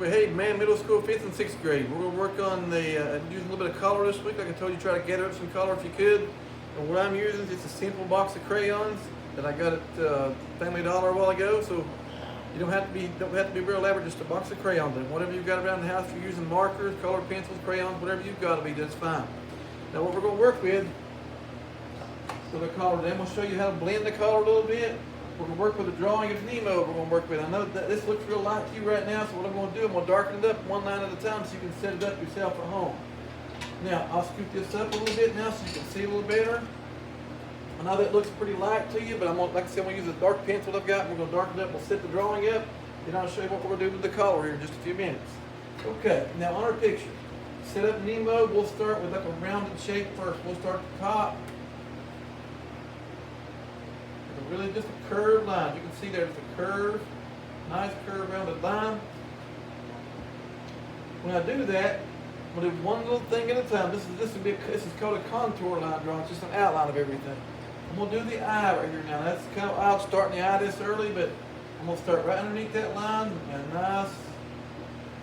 Hey, man, middle school, 5th and 6th grade. We're going to work on the using a little bit of color this week. Like I told you, try to gather up some color if you could. And what I'm using is just a simple box of crayons that I got at Family Dollar a while ago. So you don't have to be real elaborate. Just a box of crayons. And whatever you've got around the house, if you're using markers, colored pencils, crayons, whatever you've got to be, that's fine. Now what we're going to work with for the color, then we'll show you how to blend the color a little bit. We're going to work with a drawing of Nemo we're going to work with. I know that this looks real light to you right now, so what I'm going to do, I'm going to darken it up one line at a time so you can set it up yourself at home. Now, I'll scoot this up a little bit now so you can see a little better. I know that looks pretty light to you, but like I said, I'm going to use a dark pencil I've got, and we're going to darken it up. We'll set the drawing up, then I'll show you what we're going to do with the color here in just a few minutes. Okay, now on our picture, set up Nemo. We'll start with like a rounded shape first. We'll start at the top. Really just a curved line. You can see there's a curve, nice curved rounded line. When I do that, I'm going to do one little thing at a time. This is called a contour line drawing. It's just an outline of everything. I'm going to do the eye right here now. That's kind of, I'll start in the eye this early, but I'm going to start right underneath that line. A nice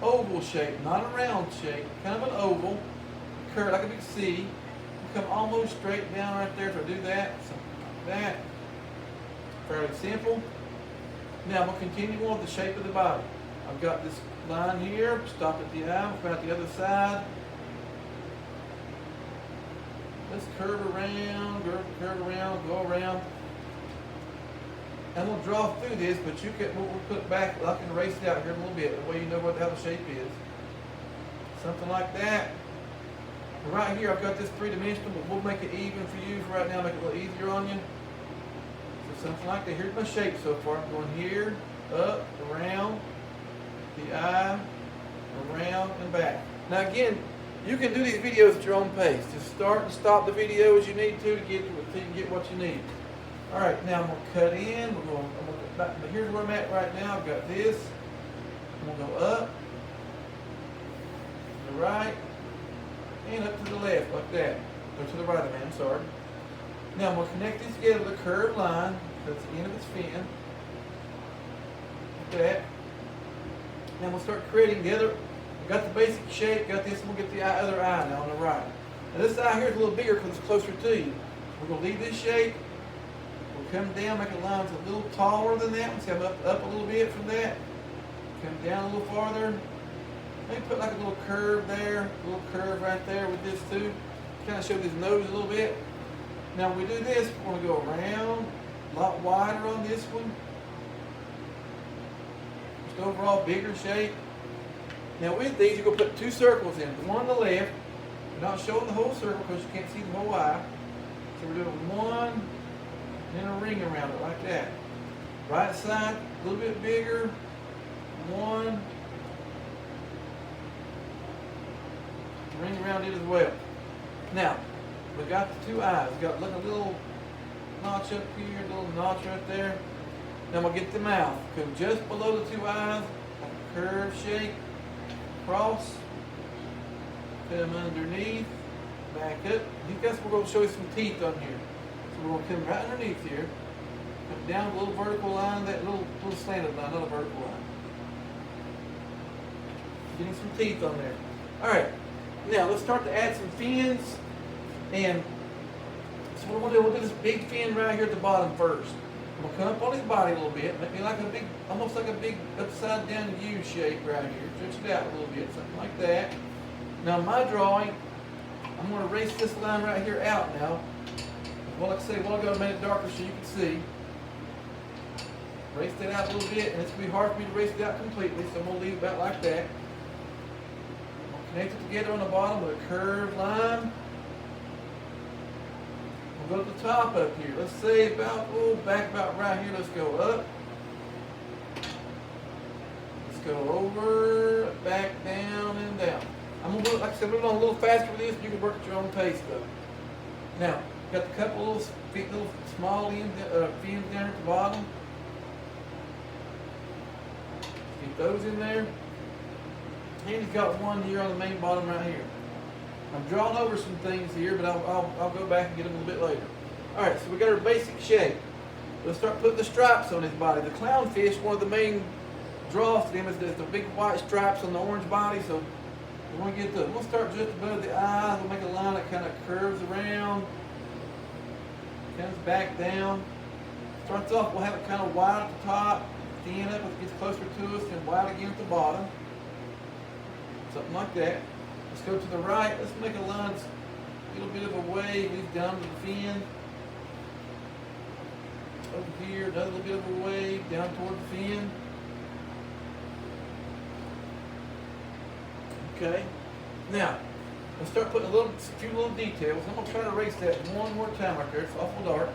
oval shape, not a round shape, kind of an oval, curved like a big C. Come almost straight down right there. If I do that, something like that. Fairly simple. Now I'm going to continue on with the shape of the body. I've got this line here, stop at the eye, we'll go out the other side. Let's curve around, go around. I'm going to draw through this, but we'll put it back, I can erase it out here a little bit, the way you know how the shape is. Something like that. Right here I've got this three-dimensional, but we'll make it even for you for right now, make it a little easier on you. Something like that. Here's my shape so far. I'm going here, up, around, the eye, around, and back. Now again, you can do these videos at your own pace. Just start and stop the video as you need to get what you need. All right, now I'm going to cut in. I'm going to back, but here's where I'm at right now. I've got this. I'm going to go up, to the right, and up to the left like that. Or to the right, I'm sorry. Now I'm going to connect these together with a curved line. That's the end of its fin. Like that. Now we'll start creating the other. We've got the basic shape, got this, and we'll get the other eye now on the right. Now this eye here is a little bigger because it's closer to you. We're going to leave this shape. We'll come down, make the lines a little taller than that one. See, I'm up a little bit from that. Come down a little farther. Maybe put like a little curve there, a little curve right there with this too. Kind of show this nose a little bit. Now when we do this, we're going to go around, a lot wider on this one. Just overall bigger shape. Now with these, you're going to put two circles in. The one on the left, we're not showing the whole circle because you can't see the whole eye. So we're doing one, and then a ring around it like that. Right side, a little bit bigger, one, ring around it as well. Now, we got the two eyes. We got like a little notch up here, a little notch right there. Then we'll get the mouth. Come just below the two eyes, like a curved shape, cross, come underneath, back up. I guess we're going to show you some teeth on here. So we're going to come right underneath here, come down a little vertical line, that little slanted line, not a vertical line. Getting some teeth on there. All right, now let's start to add some fins. And so what we'll do this big fin right here at the bottom first. We'll come up on his body a little bit, make me like a big, almost like a big upside down U shape right here. Stretch it out a little bit, something like that. Now my drawing, I'm going to erase this line right here out now. Well, like I said, a while ago I made it darker so you can see. Erase that out a little bit, and it's going to be hard for me to erase it out completely, so I'm going to leave it about like that. I'll connect it together on the bottom with a curved line. We'll go to the top up here. Let's say about, back about right here. Let's go up. Let's go over, back, down, and down. I'm going to do it, like I said, we're going a little faster with this. You can work at your own pace, though. Now, got a couple little small fins down at the bottom. Get those in there. And he's got one here on the main bottom right here. I'm drawing over some things here, but I'll go back and get them a little bit later. All right, so we got our basic shape. Let's start putting the stripes on his body. The clownfish, one of the main draws to them is the big white stripes on the orange body. So we want to get we'll start just above the eyes. We'll make a line that kind of curves around, comes back down. Starts off, we'll have it kind of wide at the top, thin up as it gets closer to us, and wide again at the bottom. Something like that. Let's go to the right. Let's make a line, a little bit of a wave, leads down to the fin. Over here, another little bit of a wave, down toward the fin. Okay. Now, let's start putting a few little details. I'm going to try to erase that one more time right there. It's awful dark.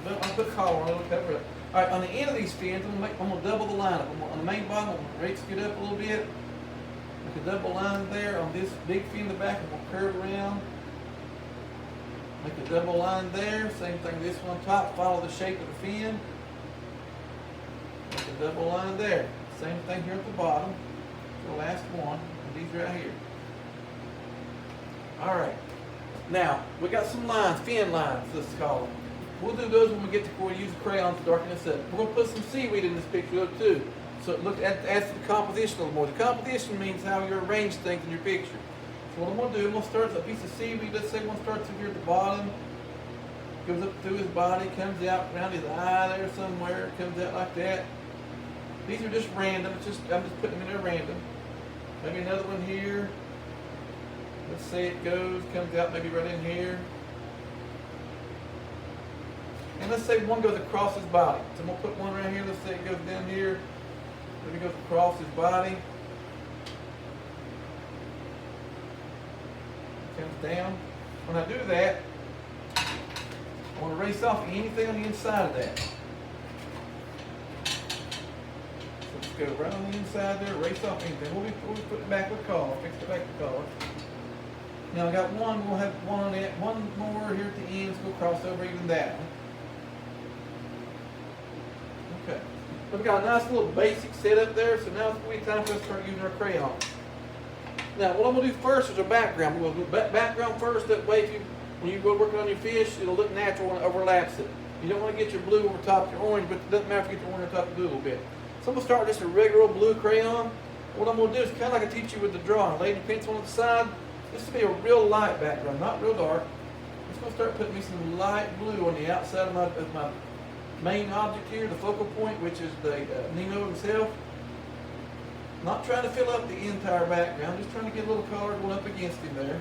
But I'll put collar on it, it'll cover it. Alright, on the end of these fins, I'm going to double the line up. On the main bottom, I'm going to raise it up a little bit. Make a double line there. On this big fin in the back, I'm going to curve around. Make a double line there. Same thing this one on top. Follow the shape of the fin. Make a double line there. Same thing here at the bottom. The last one. And these right here. Alright. Now, we got some lines, fin lines, let's call them. We'll do those when we get to where we use the crayons to darken this up. We're going to put some seaweed in this picture too. So look at the composition a little more. The composition means how you arrange things in your picture. So what I'm going to do, I'm going to start a piece of seaweed. Let's say one starts here at the bottom, goes up through his body, comes out around his eye there somewhere, comes out like that. These are just random. I'm just putting them in there random. Maybe another one here. Let's say it comes out maybe right in here. And let's say one goes across his body. So I'm going to put one right here. Let's say it goes down here. Maybe it goes across his body. Comes down. When I do that, I want to erase off anything on the inside of that. So let's go right on the inside there, erase off anything. We'll be putting it back with color, fix it back with color. Now I got one, we'll have one on that, one more here at the ends, we'll cross over even that one. Okay. We've got a nice little basic setup there, so now it's going to be time for us to start using our crayons. Now, what I'm going to do first is a background. We'll do background first, that way when you go working on your fish, it'll look natural when it overlaps it. You don't want to get your blue over top of your orange, but it doesn't matter if you get the orange on top of the blue a little bit. So I'm going to start with just a regular old blue crayon. What I'm going to do is kind of like I teach you with the drawing. Lay your pencil on the side. This will be a real light background, not real dark. I'm just going to start putting me some light blue on the outside of my main object here, the focal point, which is the Nemo himself. Not trying to fill up the entire background, just trying to get a little color going up against him there.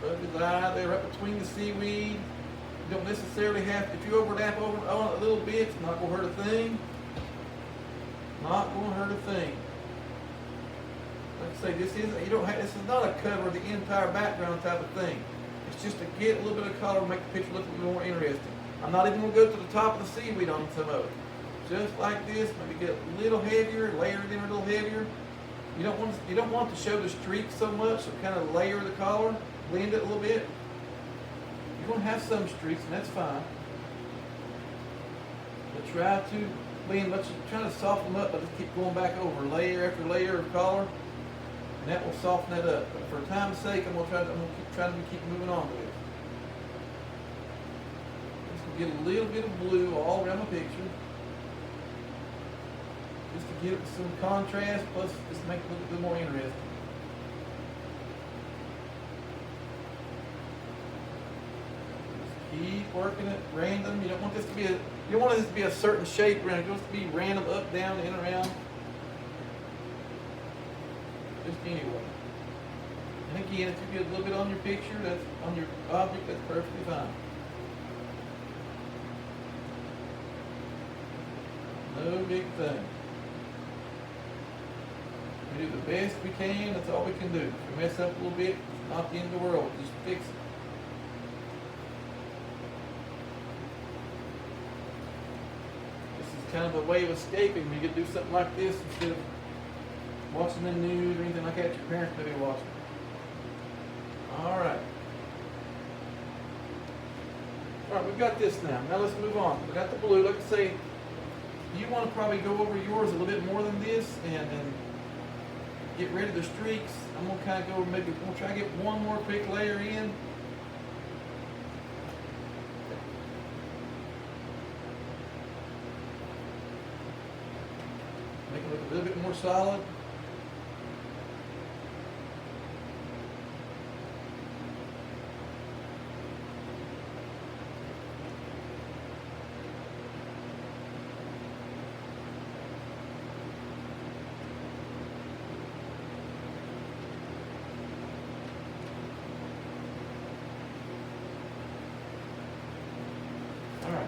Rub his eye there, right between the seaweed. You don't necessarily have, if you overlap on it a little bit, it's not going to hurt a thing. Not going to hurt a thing. Like I say, this is not a cover of the entire background type of thing. It's just to get a little bit of color and make the picture look a little more interesting. I'm not even going to go to the top of the seaweed on some of it. Just like this, maybe get a little heavier, layer it in a little heavier. You don't want to show the streaks so much, so kind of layer the color, blend it a little bit. You're going to have some streaks, and that's fine. But try to blend, try to soften them up, but just keep going back over layer after layer of color, and that will soften that up. But for time's sake, I'm going to keep moving on with it. Get a little bit of blue all around the picture, just to give it some contrast, plus just make it look a little more interesting. Just keep working it random. You don't want this to be a certain shape. You want it to be random, up, down, in, around. Just anyway. And again, if you get a little bit on your picture, that's on your object, that's perfectly fine. No big thing. We do the best we can, that's all we can do. If we mess up a little bit, it's not the end of the world, just fix it. This is kind of a way of escaping. You could do something like this instead of watching the news or anything like that your parents may be watching. Alright. Alright, we've got this now. Now let's move on. We got the blue. Like I say, you want to probably go over yours a little bit more than this and get rid of the streaks. I'm going to kind of go, maybe we'll try to get one more quick layer in. a little bit more solid. All right.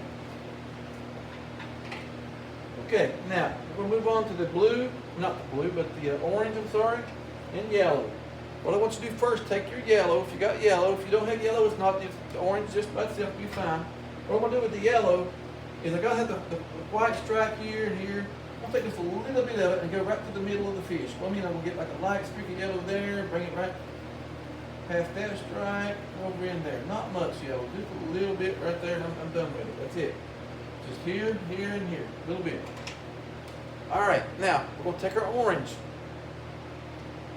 Okay, now we're going to move on to the blue, not the blue, but the orange, I'm sorry, and yellow. What I want you to do first, take your yellow, if you got yellow. If you don't have yellow, it's not, it's the orange just by itself, be fine. What I'm going to do with the yellow is I got to have the white stripe here and here. I'm going to take just a little bit of it and go right to the middle of the fish. Well, I mean, I'm going to get like a light streak of yellow there, bring it right past that stripe, over in there. Not much yellow, just a little bit right there, and I'm done with it. That's it. Just here, here, and here, a little bit. All right, now we're going to take our orange.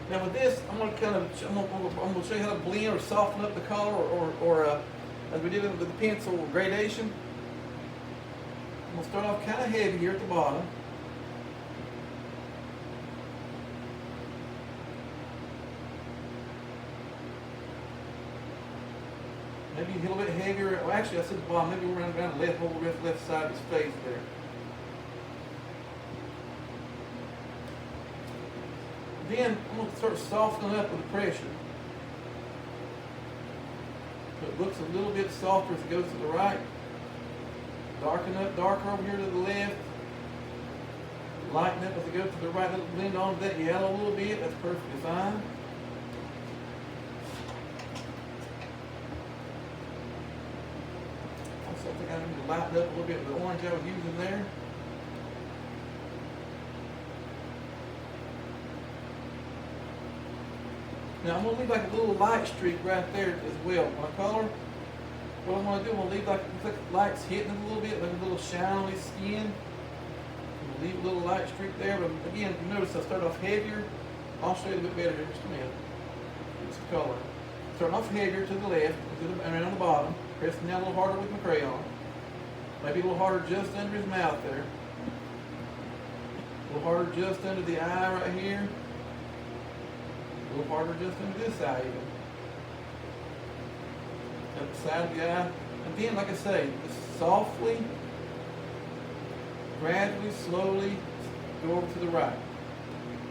Now with this, I'm going to show you how to blend or soften up the color, or as we did with the pencil gradation. I'm going to start off kind of heavy here at the bottom. Maybe a little bit heavier. Well, actually, I said the bottom. Maybe we're around the left, over the left side of his face there. Then I'm going to start softening up with the pressure. So it looks a little bit softer as it goes to the right. Darken up darker over here to the left. Lighten up as it goes to the right. Let it blend onto that yellow a little bit. That's perfectly fine. Also, I think I need to lighten up a little bit of the orange I was using there. Now I'm going to leave like a little light streak right there as well. My color, what I'm going to do, I'm going to leave like light's hitting it a little bit, like a little shine on his skin. I'm going to leave a little light streak there, but again, you notice I start off heavier. I'll show you a bit better here in just a minute. It's the color. Starting off heavier to the left, and around the bottom, pressing down a little harder with my crayon. Maybe a little harder just under his mouth there. A little harder just under the eye right here. A little harder just into this eye even. Up the side of the eye. And then, like I say, just softly, gradually, slowly go over to the right.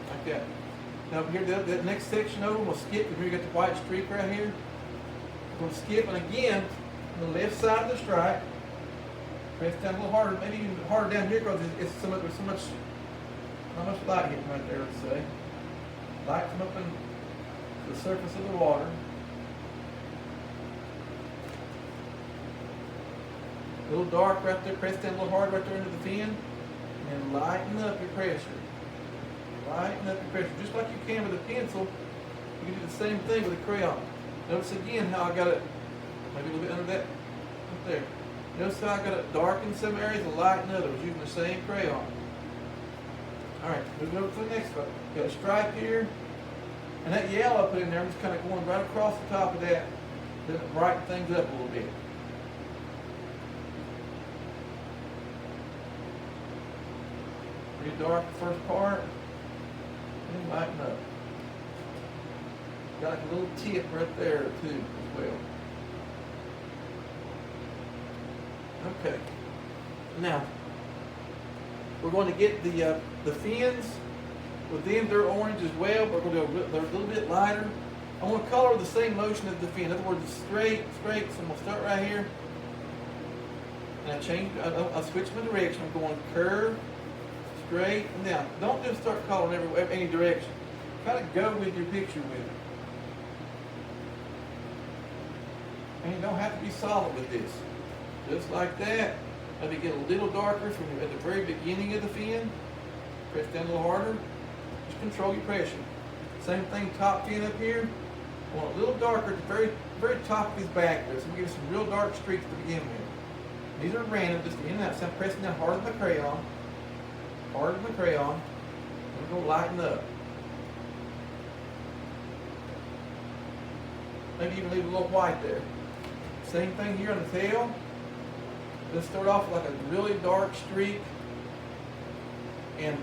Like that. Now here, that next section over, we'll skip. Here you got the white streak right here. We'll skip, and again, on the left side of the stripe, press down a little harder, maybe even harder down here because there's so much, not much light hitting right there, let's say. Light come up in the surface of the water. A little dark right there, press down a little hard right there into the fin, and then lighten up your pressure. Lighten up your pressure, just like you can with a pencil. You can do the same thing with a crayon. Notice again how I got it, maybe a little bit under that, up there. Notice how I got it dark in some areas and light in others using the same crayon. All right, moving over to the next one. Got a stripe here. And that yellow I put in there, I'm just kind of going right across the top of that, then it brighten things up a little bit. Pretty dark the first part, and then lighten up. Got like a little tip right there too, as well. Okay. Now, we're going to get the fins. With them, they're orange as well, but they're a little bit lighter. I want to color the same motion as the fin. In other words, it's straight. So I'm going to start right here. And I switch my direction. I'm going curve, straight, and down. Don't just start coloring any direction. Kind of go with your picture with it. And you don't have to be solid with this. Just like that. Maybe get a little darker from at the very beginning of the fin. Press down a little harder. Just control your pressure. Same thing, top fin up here. I want a little darker at the very top of his back there. So we get some real dark streaks to begin with. These are random, just in and out. So I'm pressing down hard with my crayon. Hard with my crayon. I'm going to lighten up. Maybe even leave a little white there. Same thing here on the tail. Let's start off with like a really dark streak. And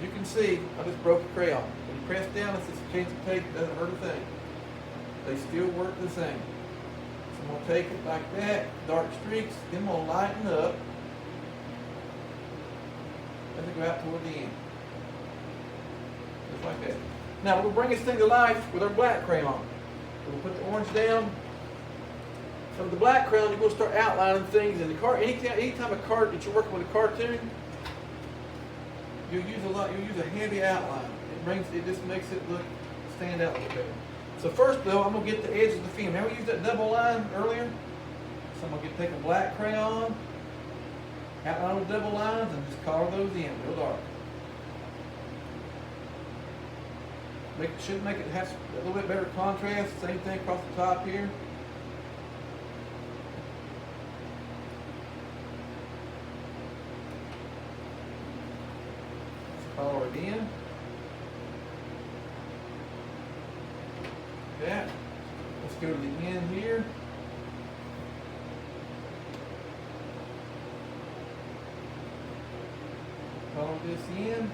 you can see, I just broke a crayon. When you press down, it's just a chance of tape, doesn't hurt a thing. They still work the same. So I'm going to take it like that, dark streaks, then I'm going to lighten up as I go out toward the end. Just like that. Now we're going to bring this thing to life with our black crayon. We'll put the orange down. So with the black crayon, you're going to start outlining things in the car. Anytime that you're working with a cartoon, you'll use a heavy outline. It just makes it stand out a little better. So first though, I'm going to get the edge of the film. Remember we used that double line earlier? So I'm going to take a black crayon, outline with double lines, and just color those in real dark. Should make it have a little bit better contrast. Same thing across the top here. Let's color it in. That. Let's go to the end here. Color this in.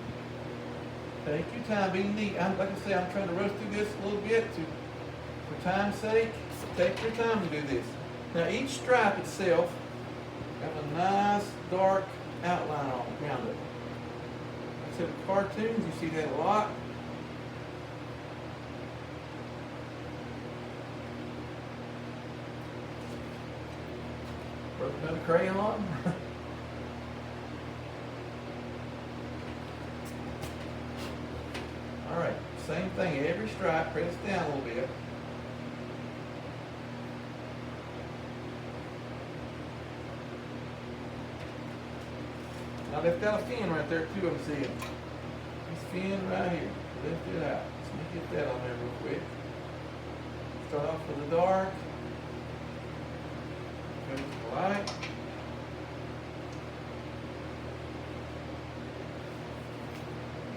Take your time, be neat. Like I say, I'm trying to rush through this a little bit for time's sake. Take your time to do this. Now each stripe itself have a nice dark outline around it. Like I said, with cartoons, you see that a lot. Broke another crayon. Alright, same thing, every stripe, press down a little bit. Now they've got a fin right there too, I'm seeing. This fin right here, lift it out. Let me get that on there real quick. Start off with the dark. Go to the light.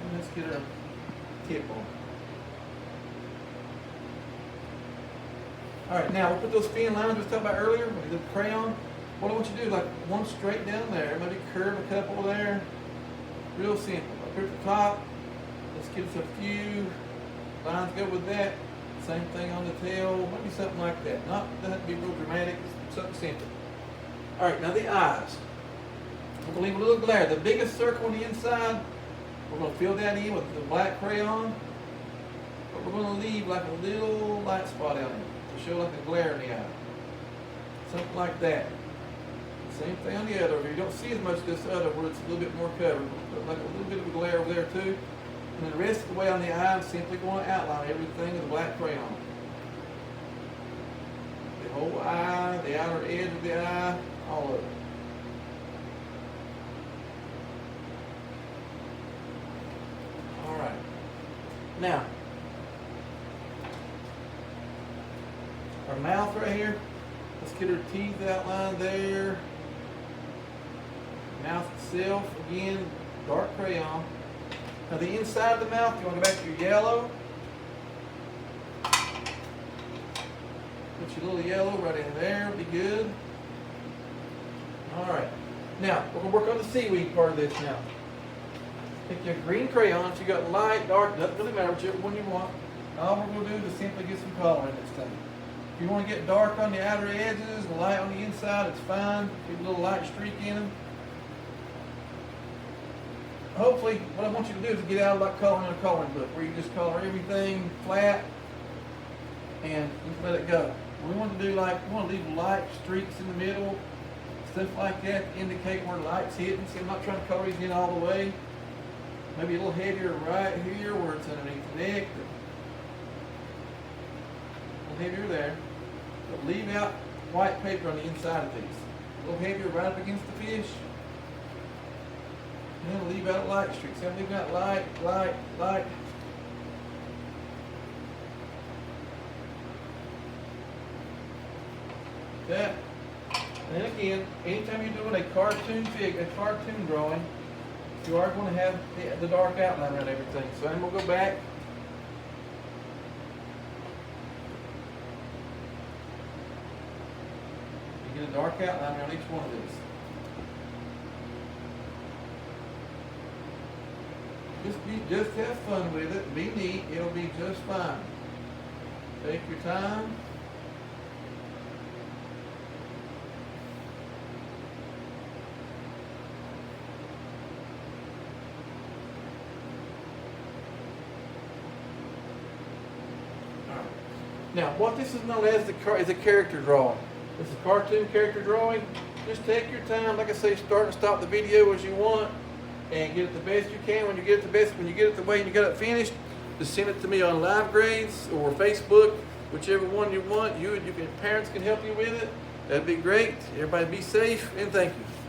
And let's get our tip on. Alright, now we'll put those fin lines we talked about earlier with the crayon. What I want you to do is like one straight down there, maybe curve a couple there. Real simple. Up here at the top, let's get us a few lines go with that. Same thing on the tail, maybe something like that. Doesn't have to be real dramatic, something simple. Alright, now the eyes. We're going to leave a little glare. The biggest circle on the inside, we're going to fill that in with the black crayon, but we're going to leave like a little light spot on it to show like a glare in the eye. Something like that. Same thing on the other. You don't see as much of this other where it's a little bit more covered. But like a little bit of a glare over there too. And then the rest of the way on the eye, I'm simply going to outline everything with a black crayon. The whole eye, the outer edge of the eye, all of it. Alright. Now, our mouth right here, let's get her teeth outlined there. Mouth itself, again, dark crayon. Now the inside of the mouth, you want to go back to your yellow. Put your little yellow right in there, be good. Alright, now we're going to work on the seaweed part of this now. Take your green crayon, so you got light, dark, doesn't really matter, whichever one you want. All we're going to do is simply get some color in this thing. If you want to get dark on the outer edges, and light on the inside, it's fine. Get a little light streak in them. Hopefully, what I want you to do is get out of like coloring in a coloring book, where you just color everything flat and just let it go. We want to do we want to leave light streaks in the middle, stuff like that to indicate where light's hitting. See, I'm not trying to color these in all the way. Maybe a little heavier right here where it's underneath the neck. A little heavier there. But leave out white paper on the inside of these. A little heavier right up against the fish. And then leave out a light streak. See, I'm leaving out light, light, light. That. And then again, anytime you're doing a cartoon drawing, you are going to have the dark outline around everything. So then we'll go back. You get a dark outline around each one of these. Just have fun with it. Be neat. It'll be just fine. Take your time. Now, what this is known as is a character drawing. It's a cartoon character drawing. Just take your time, like I say, start and stop the video as you want, and get it the best you can. When you get it the way you got it finished, just send it to me on Live Grades or Facebook, whichever one you want. Parents can help you with it. That'd be great. Everybody be safe, and thank you.